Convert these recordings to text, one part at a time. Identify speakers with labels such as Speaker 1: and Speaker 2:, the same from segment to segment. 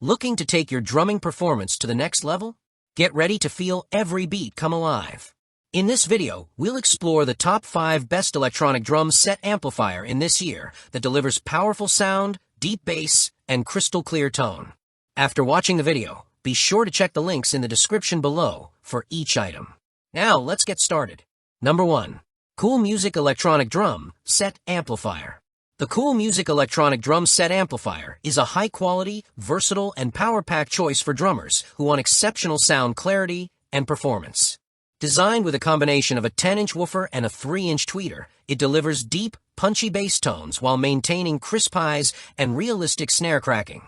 Speaker 1: Looking to take your drumming performance to the next level? Get ready to feel every beat come alive. In this video, we'll explore the top 5 best electronic drum set amplifier in this year that delivers powerful sound, deep bass, and crystal clear tone. After watching the video, be sure to check the links in the description below for each item. Now, let's get started. Number 1. Cool Music Electronic Drum Set Amplifier. The Cool Music Electronic Drum Set Amplifier is a high-quality, versatile, and power-packed choice for drummers who want exceptional sound clarity and performance. Designed with a combination of a 10-inch woofer and a 3-inch tweeter, it delivers deep, punchy bass tones while maintaining crisp highs and realistic snare cracking.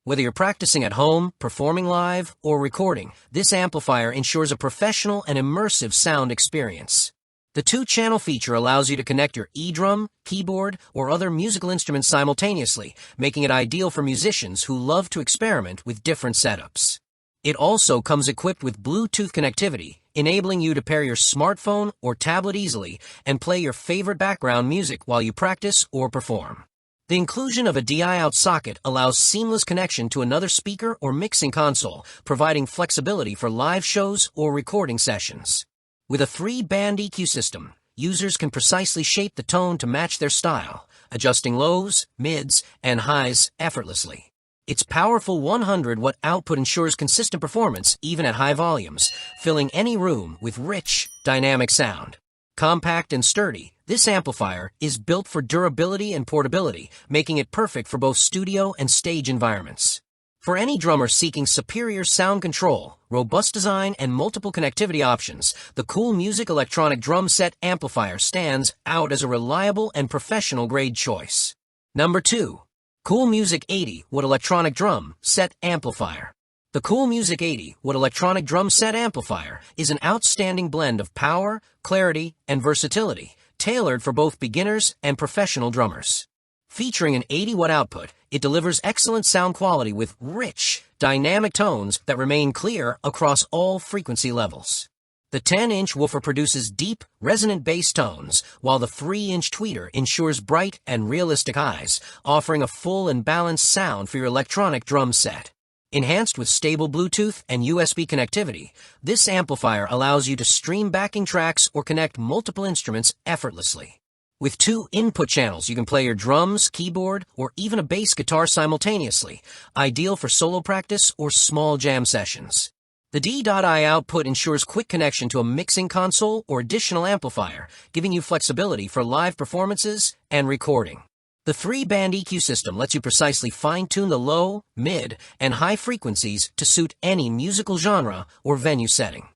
Speaker 1: Whether you're practicing at home, performing live, or recording, this amplifier ensures a professional and immersive sound experience. The 2-channel feature allows you to connect your eDrum, keyboard, or other musical instruments simultaneously, making it ideal for musicians who love to experiment with different setups. It also comes equipped with Bluetooth connectivity, enabling you to pair your smartphone or tablet easily and play your favorite background music while you practice or perform. The inclusion of a DI-out socket allows seamless connection to another speaker or mixing console, providing flexibility for live shows or recording sessions. With a 3-band EQ system, users can precisely shape the tone to match their style, adjusting lows, mids, and highs effortlessly. Its powerful 100-watt output ensures consistent performance even at high volumes, filling any room with rich, dynamic sound. Compact and sturdy, this amplifier is built for durability and portability, making it perfect for both studio and stage environments. For any drummer seeking superior sound control, robust design, and multiple connectivity options, the Cool Music Electronic Drum Set Amplifier stands out as a reliable and professional-grade choice. Number 2. Cool Music 80-Watt Electronic Drum Set Amplifier. The Cool Music 80-Watt Electronic Drum Set Amplifier is an outstanding blend of power, clarity, and versatility, tailored for both beginners and professional drummers. Featuring an 80-watt output, it delivers excellent sound quality with rich, dynamic tones that remain clear across all frequency levels. The 10-inch woofer produces deep, resonant bass tones, while the 3-inch tweeter ensures bright and realistic highs, offering a full and balanced sound for your electronic drum set. Enhanced with stable Bluetooth and USB connectivity, this amplifier allows you to stream backing tracks or connect multiple instruments effortlessly. With 2 input channels, you can play your drums, keyboard, or even a bass guitar simultaneously, ideal for solo practice or small jam sessions. The D.I output ensures quick connection to a mixing console or additional amplifier, giving you flexibility for live performances and recording. The 3-band EQ system lets you precisely fine-tune the low, mid, and high frequencies to suit any musical genre or venue setting.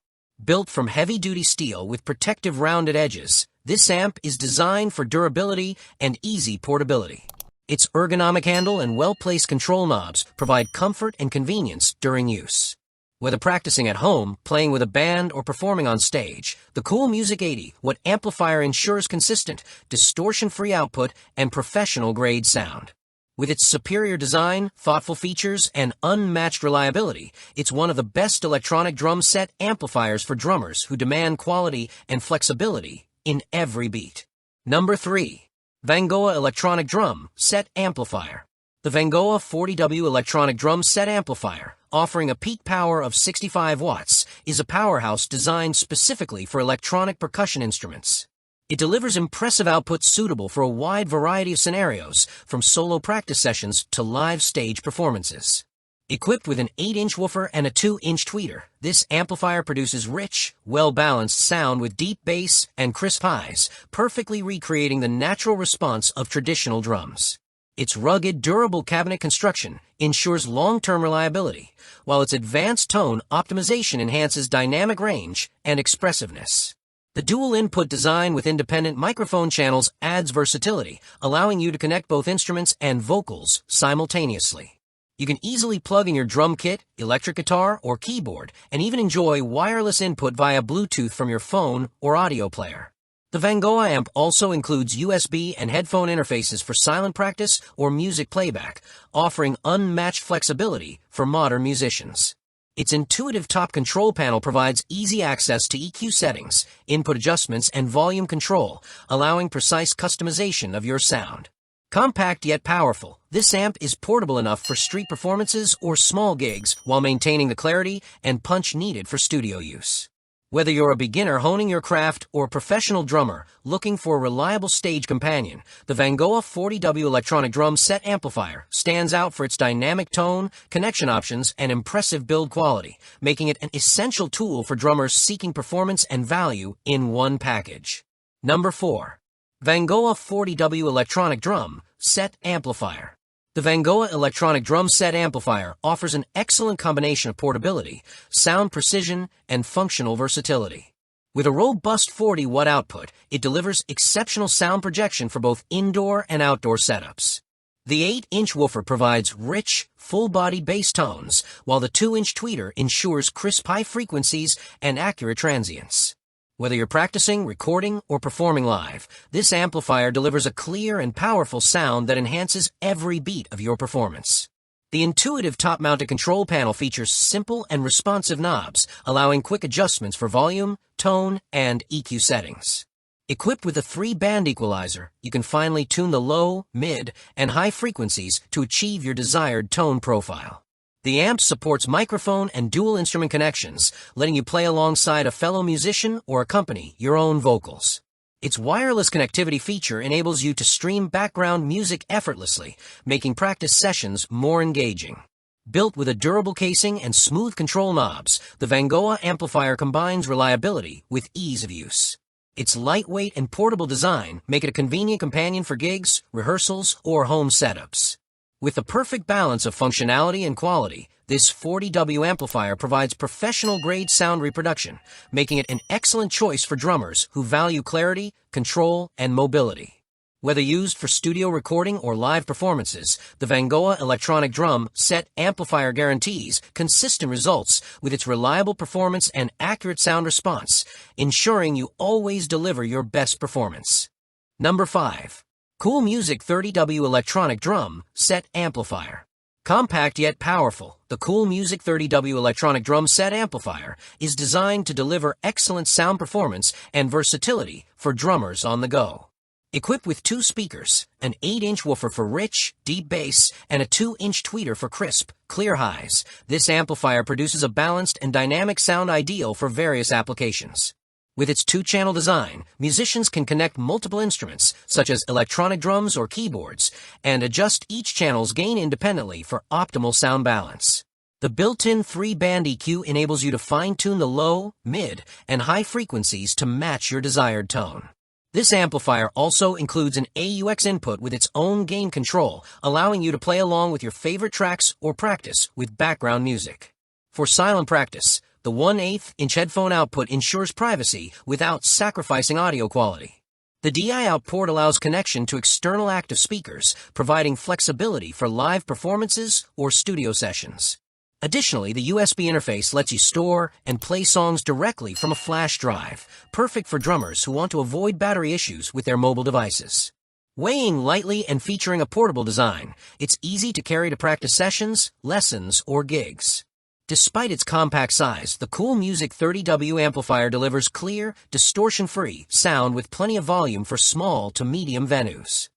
Speaker 1: Built from heavy-duty steel with protective rounded edges, this amp is designed for durability and easy portability. Its ergonomic handle and well-placed control knobs provide comfort and convenience during use. Whether practicing at home, playing with a band, or performing on stage, the Cool Music 80-Watt amplifier ensures consistent, distortion-free output and professional-grade sound. With its superior design, thoughtful features, and unmatched reliability, it's one of the best electronic drum set amplifiers for drummers who demand quality and flexibility in every beat. Number 3. Vangoa Electronic Drum Set Amplifier. The Vangoa 40W Electronic Drum Set Amplifier, offering a peak power of 65 watts, is a powerhouse designed specifically for electronic percussion instruments. It delivers impressive output suitable for a wide variety of scenarios, from solo practice sessions to live stage performances. Equipped with an 8-inch woofer and a 2-inch tweeter, this amplifier produces rich, well-balanced sound with deep bass and crisp highs, perfectly recreating the natural response of traditional drums. Its rugged, durable cabinet construction ensures long-term reliability, while its advanced tone optimization enhances dynamic range and expressiveness. The dual-input design with independent microphone channels adds versatility, allowing you to connect both instruments and vocals simultaneously. You can easily plug in your drum kit, electric guitar, or keyboard, and even enjoy wireless input via Bluetooth from your phone or audio player. The Vangoa amp also includes USB and headphone interfaces for silent practice or music playback, offering unmatched flexibility for modern musicians. Its intuitive top control panel provides easy access to EQ settings, input adjustments, and volume control, allowing precise customization of your sound. Compact yet powerful, this amp is portable enough for street performances or small gigs while maintaining the clarity and punch needed for studio use. Whether you're a beginner honing your craft or a professional drummer looking for a reliable stage companion, the Vangoa 40W electronic drum set amplifier stands out for its dynamic tone, connection options, and impressive build quality, making it an essential tool for drummers seeking performance and value in one package. Number 4. Vangoa 40W electronic drum set amplifier. The Vangoa electronic drum set amplifier offers an excellent combination of portability, sound precision, and functional versatility. With a robust 40-watt output, it delivers exceptional sound projection for both indoor and outdoor setups. The 8-inch woofer provides rich, full-body bass tones, while the 2-inch tweeter ensures crisp high frequencies and accurate transients. Whether you're practicing, recording, or performing live, this amplifier delivers a clear and powerful sound that enhances every beat of your performance. The intuitive top-mounted control panel features simple and responsive knobs, allowing quick adjustments for volume, tone, and EQ settings. Equipped with a 3-band equalizer, you can finely tune the low, mid, and high frequencies to achieve your desired tone profile. The amp supports microphone and dual instrument connections, letting you play alongside a fellow musician or accompany your own vocals. Its wireless connectivity feature enables you to stream background music effortlessly, making practice sessions more engaging. Built with a durable casing and smooth control knobs, the Vangoa amplifier combines reliability with ease of use. Its lightweight and portable design make it a convenient companion for gigs, rehearsals, or home setups. With the perfect balance of functionality and quality, this 40W amplifier provides professional-grade sound reproduction, making it an excellent choice for drummers who value clarity, control, and mobility. Whether used for studio recording or live performances, the Vangoa electronic drum set amplifier guarantees consistent results with its reliable performance and accurate sound response, ensuring you always deliver your best performance. Number 5. Cool Music 30W electronic drum set amplifier. Compact yet powerful, the Cool Music 30W electronic drum set amplifier is designed to deliver excellent sound performance and versatility for drummers on the go. Equipped with 2 speakers, an 8-inch woofer for rich, deep bass, and a 2-inch tweeter for crisp, clear highs, this amplifier produces a balanced and dynamic sound ideal for various applications. With its 2-channel design, musicians can connect multiple instruments, such as electronic drums or keyboards, and adjust each channel's gain independently for optimal sound balance. The built-in 3-band EQ enables you to fine-tune the low, mid, and high frequencies to match your desired tone. This amplifier also includes an AUX input with its own gain control, allowing you to play along with your favorite tracks or practice with background music. For silent practice, the 1/8-inch headphone output ensures privacy without sacrificing audio quality. The DI out port allows connection to external active speakers, providing flexibility for live performances or studio sessions. Additionally, the USB interface lets you store and play songs directly from a flash drive, perfect for drummers who want to avoid battery issues with their mobile devices. Weighing lightly and featuring a portable design, it's easy to carry to practice sessions, lessons, or gigs. Despite its compact size, the Cool Music 30W amplifier delivers clear, distortion-free sound with plenty of volume for small to medium venues.